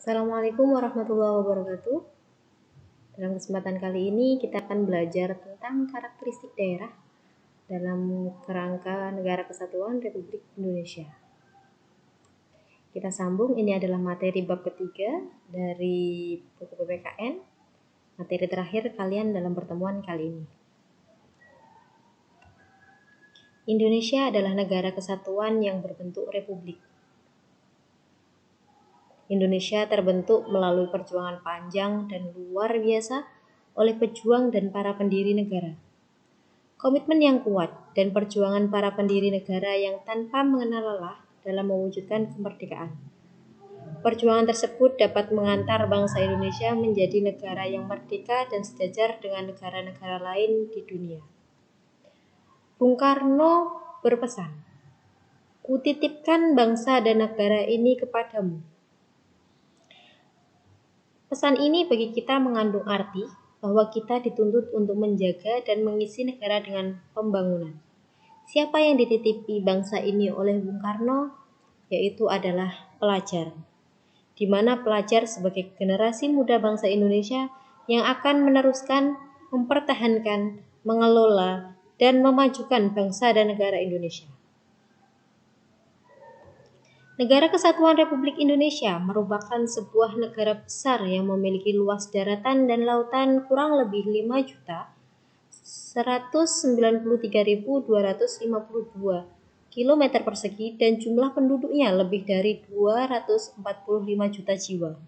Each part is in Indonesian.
Assalamualaikum warahmatullahi wabarakatuh. Dalam kesempatan kali ini kita akan belajar tentang karakteristik daerah dalam kerangka Negara Kesatuan Republik Indonesia. Kita sambung, ini adalah materi bab ketiga dari buku PPKN, materi terakhir kalian dalam pertemuan kali ini. Indonesia adalah negara kesatuan yang berbentuk republik. Indonesia terbentuk melalui perjuangan panjang dan luar biasa oleh pejuang dan para pendiri negara. Komitmen yang kuat dan perjuangan para pendiri negara yang tanpa mengenal lelah dalam mewujudkan kemerdekaan. Perjuangan tersebut dapat mengantar bangsa Indonesia menjadi negara yang merdeka dan sejajar dengan negara-negara lain di dunia. Bung Karno berpesan, "Kutitipkan bangsa dan negara ini kepadamu." Pesan ini bagi kita mengandung arti bahwa kita dituntut untuk menjaga dan mengisi negara dengan pembangunan. Siapa yang dititipi bangsa ini oleh Bung Karno? Yaitu adalah pelajar, di mana pelajar sebagai generasi muda bangsa Indonesia yang akan meneruskan, mempertahankan, mengelola, dan memajukan bangsa dan negara Indonesia. Negara Kesatuan Republik Indonesia merupakan sebuah negara besar yang memiliki luas daratan dan lautan kurang lebih 5.193.252 km persegi dan jumlah penduduknya lebih dari 245 juta jiwa.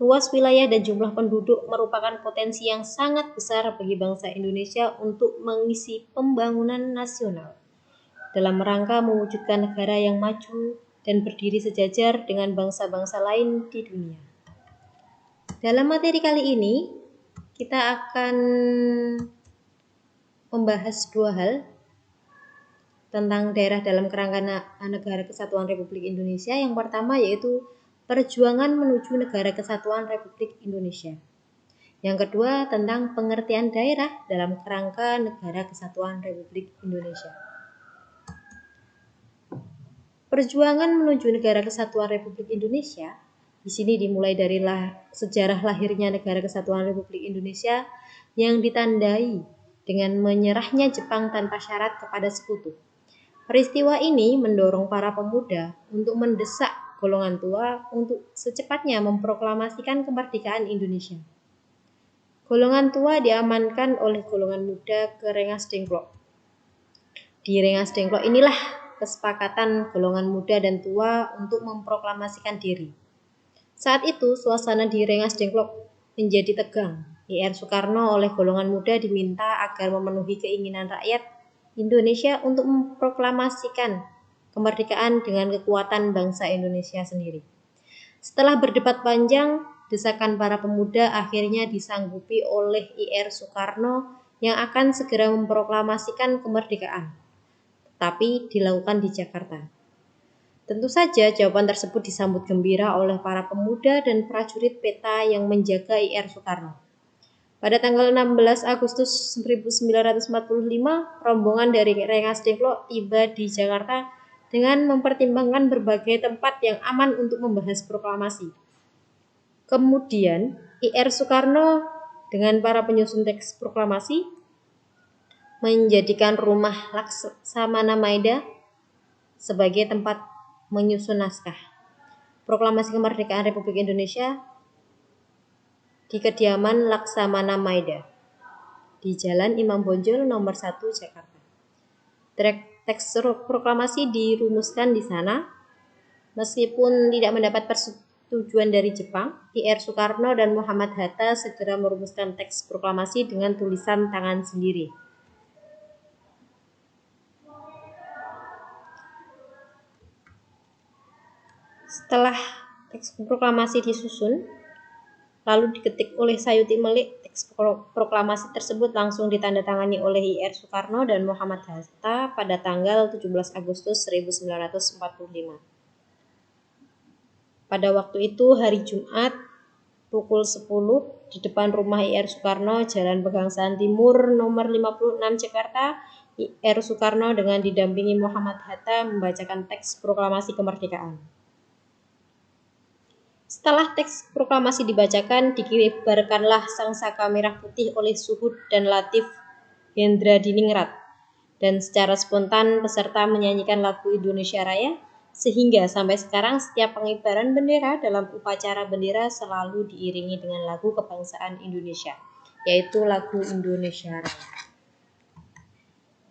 Luas wilayah dan jumlah penduduk merupakan potensi yang sangat besar bagi bangsa Indonesia untuk mengisi pembangunan nasional dalam rangka mewujudkan negara yang maju dan berdiri sejajar dengan bangsa-bangsa lain di dunia. Dalam materi kali ini, kita akan membahas dua hal tentang daerah dalam kerangka Negara Kesatuan Republik Indonesia. Yang pertama yaitu perjuangan menuju Negara Kesatuan Republik Indonesia. Yang kedua tentang pengertian daerah dalam kerangka Negara Kesatuan Republik Indonesia. Perjuangan menuju Negara Kesatuan Republik Indonesia di sini dimulai dari sejarah lahirnya Negara Kesatuan Republik Indonesia yang ditandai dengan menyerahnya Jepang tanpa syarat kepada sekutu. Peristiwa ini mendorong para pemuda untuk mendesak golongan tua untuk secepatnya memproklamasikan kemerdekaan Indonesia. Golongan tua diamankan oleh golongan muda ke Rengas Dengklok. Di Rengas Dengklok inilah kesepakatan golongan muda dan tua untuk memproklamasikan diri. Saat itu suasana di Rengas Dengklok menjadi tegang. Ir Soekarno oleh golongan muda diminta agar memenuhi keinginan rakyat Indonesia untuk memproklamasikan kemerdekaan dengan kekuatan bangsa Indonesia sendiri. Setelah berdebat panjang, desakan para pemuda akhirnya disanggupi oleh Ir Soekarno yang akan segera memproklamasikan kemerdekaan, tapi dilakukan di Jakarta. Tentu saja jawaban tersebut disambut gembira oleh para pemuda dan prajurit peta yang menjaga Ir Soekarno. Pada tanggal 16 Agustus 1945, rombongan dari Rengas Dengklok tiba di Jakarta dengan mempertimbangkan berbagai tempat yang aman untuk membahas proklamasi. Kemudian, Ir Soekarno dengan para penyusun teks proklamasi menjadikan rumah Laksamana Maida sebagai tempat menyusun naskah Proklamasi Kemerdekaan Republik Indonesia di kediaman Laksamana Maida di Jalan Imam Bonjol nomor 1 Jakarta. Teks proklamasi dirumuskan di sana. Meskipun tidak mendapat persetujuan dari Jepang, Ir Soekarno dan Muhammad Hatta segera merumuskan teks proklamasi dengan tulisan tangan sendiri. Setelah teks proklamasi disusun, lalu diketik oleh Sayuti Melik, teks proklamasi tersebut langsung ditandatangani oleh Ir Soekarno dan Muhammad Hatta pada tanggal 17 Agustus 1945. Pada waktu itu hari Jumat pukul 10 di depan rumah Ir Soekarno, Jalan Pegangsaan Timur nomor 56 Jakarta, R. Soekarno dengan didampingi Muhammad Hatta membacakan teks proklamasi kemerdekaan. Setelah teks proklamasi dibacakan, dikibarkanlah sangsaka merah putih oleh Suhud dan Latif Hendradiningrat, dan secara spontan peserta menyanyikan lagu Indonesia Raya, sehingga sampai sekarang setiap pengibaran bendera dalam upacara bendera selalu diiringi dengan lagu kebangsaan Indonesia, yaitu lagu Indonesia Raya.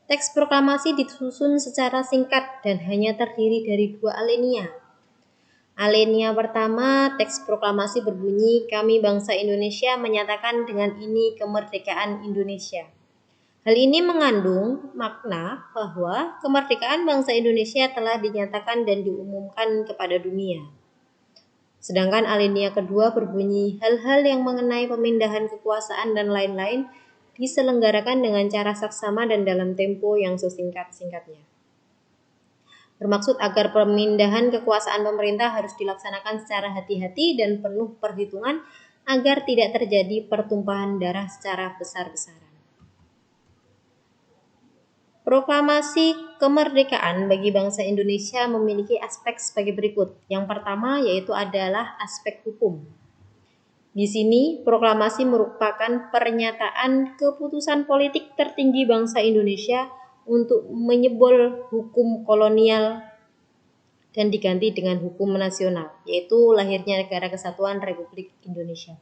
Teks proklamasi disusun secara singkat dan hanya terdiri dari 2 alinea. Alinea pertama, teks proklamasi berbunyi, "Kami bangsa Indonesia menyatakan dengan ini kemerdekaan Indonesia." Hal ini mengandung makna bahwa kemerdekaan bangsa Indonesia telah dinyatakan dan diumumkan kepada dunia. Sedangkan alinea kedua berbunyi, "Hal-hal yang mengenai pemindahan kekuasaan dan lain-lain diselenggarakan dengan cara saksama dan dalam tempo yang sesingkat-singkatnya." Bermaksud agar pemindahan kekuasaan pemerintah harus dilaksanakan secara hati-hati dan penuh perhitungan agar tidak terjadi pertumpahan darah secara besar-besaran. Proklamasi kemerdekaan bagi bangsa Indonesia memiliki aspek sebagai berikut. Yang pertama yaitu adalah aspek hukum. Di sini, proklamasi merupakan pernyataan keputusan politik tertinggi bangsa Indonesia untuk menyebol hukum kolonial dan diganti dengan hukum nasional, yaitu lahirnya Negara Kesatuan Republik Indonesia.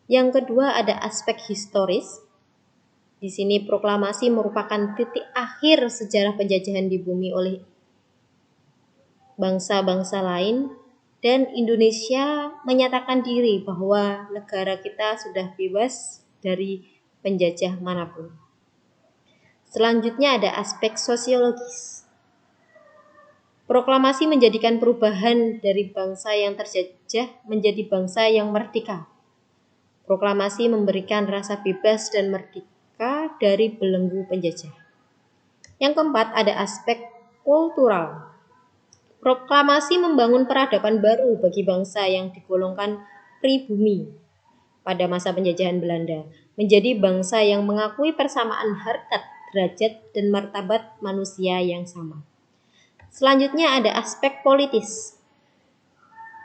Yang kedua ada aspek historis. Di sini proklamasi merupakan titik akhir sejarah penjajahan di bumi oleh bangsa-bangsa lain, dan Indonesia menyatakan diri bahwa negara kita sudah bebas dari penjajah manapun. Selanjutnya ada aspek sosiologis. Proklamasi menjadikan perubahan dari bangsa yang terjajah menjadi bangsa yang merdeka. Proklamasi memberikan rasa bebas dan merdeka dari belenggu penjajah. Yang keempat ada aspek kultural. Proklamasi membangun peradaban baru bagi bangsa yang digolongkan pribumi pada masa penjajahan Belanda, menjadi bangsa yang mengakui persamaan harkat, derajat, dan martabat manusia yang sama. Selanjutnya ada aspek politis.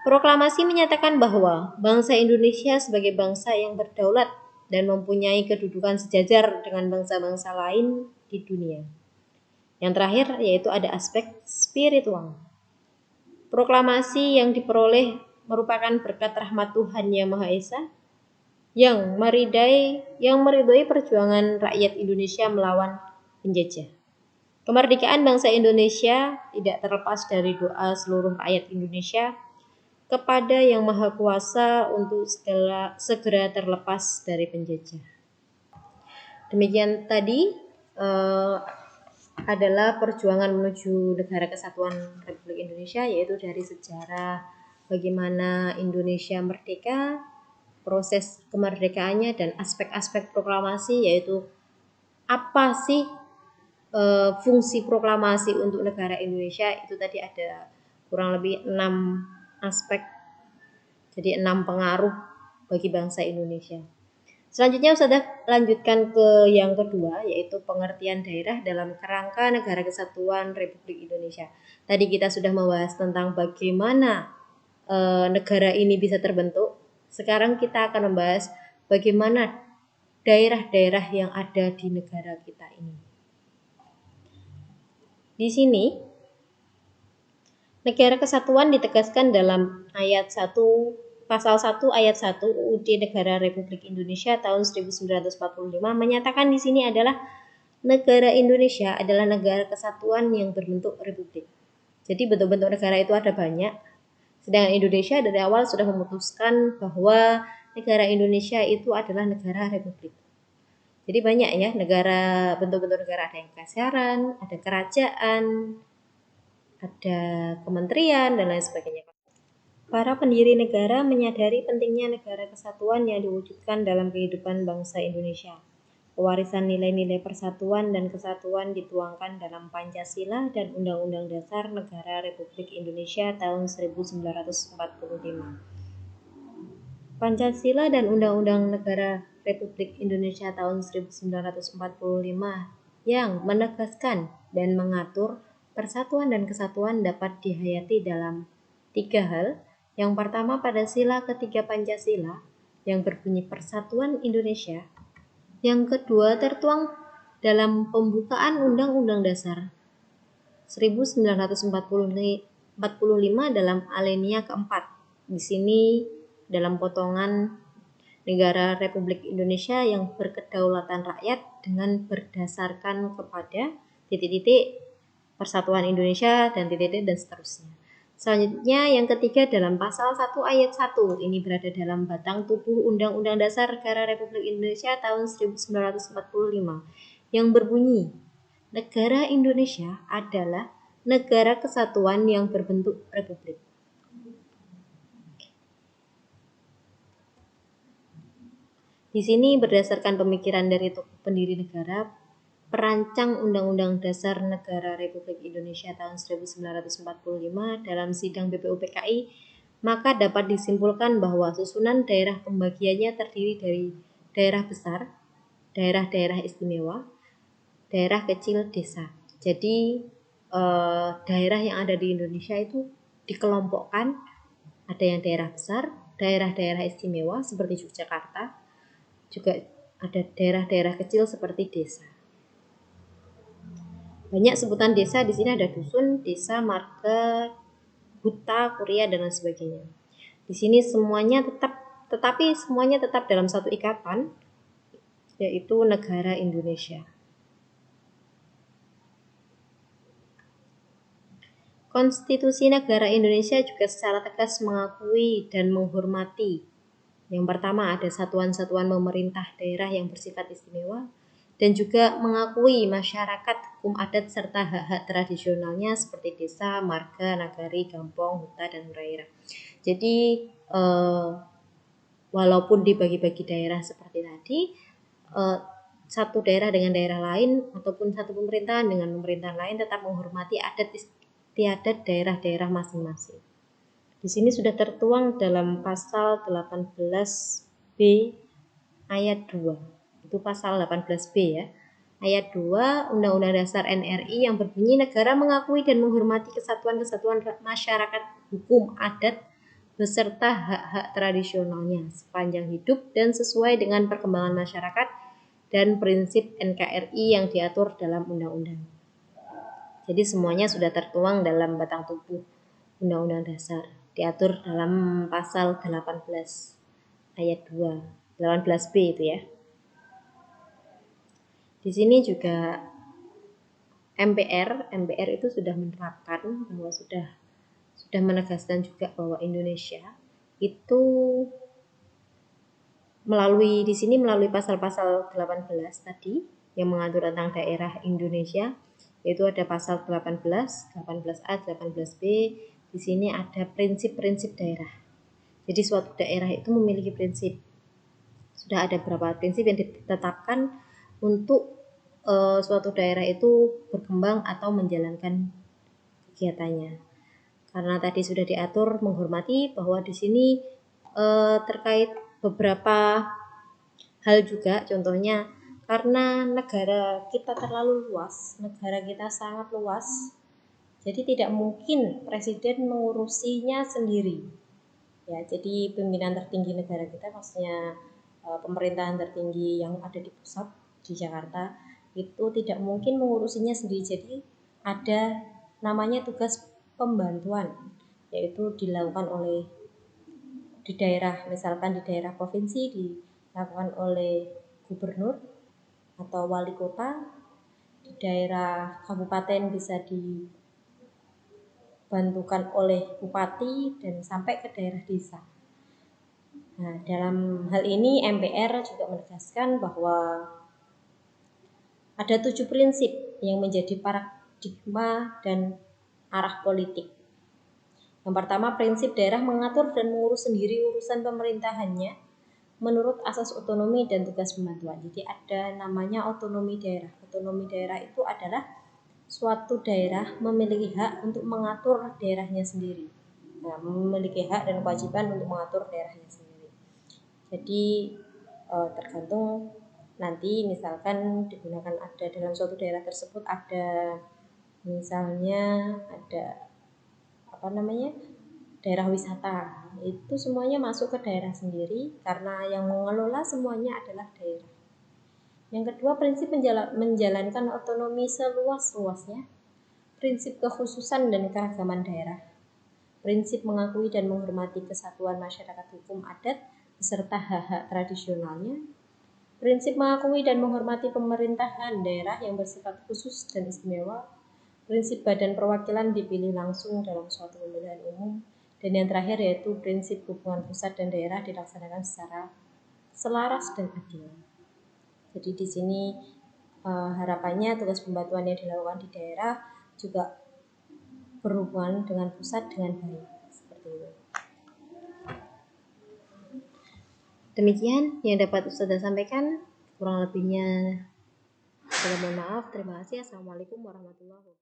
Proklamasi menyatakan bahwa bangsa Indonesia sebagai bangsa yang berdaulat dan mempunyai kedudukan sejajar dengan bangsa-bangsa lain di dunia. Yang terakhir yaitu ada aspek spiritual. Proklamasi yang diperoleh merupakan berkat rahmat Tuhan Yang Maha Esa yang meridai perjuangan rakyat Indonesia melawan penjajah. Kemerdekaan bangsa Indonesia tidak terlepas dari doa seluruh rakyat Indonesia kepada Yang Maha Kuasa untuk segera terlepas dari penjajah. Demikian tadi adalah perjuangan menuju Negara Kesatuan Republik Indonesia, yaitu dari sejarah bagaimana Indonesia merdeka, proses kemerdekaannya, dan aspek-aspek proklamasi, yaitu apa sih fungsi proklamasi untuk negara Indonesia. Itu tadi ada kurang lebih 6 aspek, jadi 6 pengaruh bagi bangsa Indonesia. Selanjutnya Ustazah lanjutkan ke yang kedua, yaitu pengertian daerah dalam kerangka Negara Kesatuan Republik Indonesia. Tadi kita sudah membahas tentang bagaimana negara ini bisa terbentuk. Sekarang kita akan membahas bagaimana daerah-daerah yang ada di negara kita ini. Di sini, Negara Kesatuan ditegaskan dalam ayat 1 Pasal 1 ayat 1 UUD Negara Republik Indonesia tahun 1945 menyatakan di sini adalah negara Indonesia adalah negara kesatuan yang berbentuk republik. Jadi bentuk-bentuk negara itu ada banyak. Sedangkan Indonesia dari awal sudah memutuskan bahwa negara Indonesia itu adalah negara republik. Jadi banyak ya negara, bentuk-bentuk negara, ada yang kesesaran, ada kerajaan, ada kementerian dan lain sebagainya. Para pendiri negara menyadari pentingnya negara kesatuan yang diwujudkan dalam kehidupan bangsa Indonesia. Pewarisan nilai-nilai persatuan dan kesatuan dituangkan dalam Pancasila dan Undang-Undang Dasar Negara Republik Indonesia tahun 1945. Pancasila dan Undang-Undang Negara Republik Indonesia tahun 1945 yang menegaskan dan mengatur persatuan dan kesatuan dapat dihayati dalam 3 hal. Yang pertama pada sila ketiga Pancasila yang berbunyi Persatuan Indonesia. Yang kedua tertuang dalam pembukaan Undang-Undang Dasar 1945 dalam alinea keempat. Di sini dalam potongan negara Republik Indonesia yang berkedaulatan rakyat dengan berdasarkan kepada titik-titik Persatuan Indonesia dan titik-titik dan seterusnya. Selanjutnya yang ketiga dalam pasal 1 ayat 1 ini berada dalam batang tubuh Undang-Undang Dasar Negara Republik Indonesia tahun 1945 yang berbunyi negara Indonesia adalah negara kesatuan yang berbentuk republik. Di sini berdasarkan pemikiran dari tokoh pendiri negara, perancang Undang-Undang Dasar Negara Republik Indonesia tahun 1945 dalam sidang BPUPKI, maka dapat disimpulkan bahwa susunan daerah pembagiannya terdiri dari daerah besar, daerah-daerah istimewa, daerah kecil, desa. Jadi daerah yang ada di Indonesia itu dikelompokkan, ada yang daerah besar, daerah-daerah istimewa seperti Yogyakarta, juga ada daerah-daerah kecil seperti desa. Banyak sebutan desa di sini, ada dusun, desa, marga, huta, kuria, dan lain sebagainya. Di sini semuanya tetapi semuanya tetap dalam satu ikatan, yaitu negara Indonesia. Konstitusi negara Indonesia juga secara tegas mengakui dan menghormati. Yang pertama ada satuan-satuan pemerintah daerah yang bersifat istimewa dan juga mengakui masyarakat hukum adat serta hak-hak tradisionalnya seperti desa, marga, nagari, kampung, huta, dan daerah. Jadi walaupun dibagi-bagi daerah seperti tadi, satu daerah dengan daerah lain ataupun satu pemerintahan dengan pemerintahan lain tetap menghormati adat istiadat daerah-daerah masing-masing. Di sini sudah tertuang dalam pasal 18B ayat 2. Itu pasal 18B ya. Ayat 2 Undang-Undang Dasar NRI yang berbunyi negara mengakui dan menghormati kesatuan-kesatuan masyarakat hukum adat beserta hak-hak tradisionalnya sepanjang hidup dan sesuai dengan perkembangan masyarakat dan prinsip NKRI yang diatur dalam undang-undang. Jadi semuanya sudah tertuang dalam batang tubuh Undang-Undang Dasar, diatur dalam pasal 18 ayat 2, 18B itu ya. Di sini juga MPR itu sudah menerapkan bahwa sudah menegaskan juga bahwa Indonesia itu melalui pasal-pasal 18 tadi yang mengatur tentang daerah Indonesia, yaitu ada pasal 18, 18A, 18B. Di sini ada prinsip-prinsip daerah. Jadi suatu daerah itu memiliki prinsip. Sudah ada beberapa prinsip yang ditetapkan untuk suatu daerah itu berkembang atau menjalankan kegiatannya. Karena tadi sudah diatur menghormati bahwa di sini terkait beberapa hal juga, contohnya karena negara kita terlalu luas, negara kita sangat luas, jadi tidak mungkin presiden mengurusinya sendiri. Ya, jadi pimpinan tertinggi negara kita, maksudnya pemerintahan tertinggi yang ada di pusat di Jakarta itu tidak mungkin mengurusinya sendiri. Jadi ada namanya tugas pembantuan, yaitu dilakukan oleh di daerah, misalkan di daerah provinsi dilakukan oleh gubernur atau wali kota, di daerah kabupaten bisa dibantukan oleh bupati dan sampai ke daerah desa. Nah, dalam hal ini MPR juga menegaskan bahwa ada 7 prinsip yang menjadi paradigma dan arah politik. Yang pertama, prinsip daerah mengatur dan mengurus sendiri urusan pemerintahannya menurut asas otonomi dan tugas pembantuan. Jadi ada namanya otonomi daerah. Otonomi daerah itu adalah suatu daerah memiliki hak untuk mengatur daerahnya sendiri. Nah, memiliki hak dan kewajiban untuk mengatur daerahnya sendiri. Jadi tergantung nanti misalkan digunakan ada dalam suatu daerah tersebut ada misalnya ada daerah wisata, itu semuanya masuk ke daerah sendiri karena yang mengelola semuanya adalah daerah. Yang kedua, prinsip menjalankan otonomi seluas-luasnya, prinsip kekhususan dan keragaman daerah, prinsip mengakui dan menghormati kesatuan masyarakat hukum adat beserta hak-hak tradisionalnya, prinsip mengakui dan menghormati pemerintahan daerah yang bersifat khusus dan istimewa, prinsip badan perwakilan dipilih langsung dalam suatu pemilihan umum, dan yang terakhir yaitu prinsip hubungan pusat dan daerah dilaksanakan secara selaras dan adil. Jadi di sini harapannya tugas pembantuan yang dilakukan di daerah juga berhubungan dengan pusat dengan baik. Seperti itu. Demikian yang dapat Ustazah sampaikan. Kurang lebihnya saya mohon maaf. Terima kasih. Assalamualaikum warahmatullahi wabarakatuh.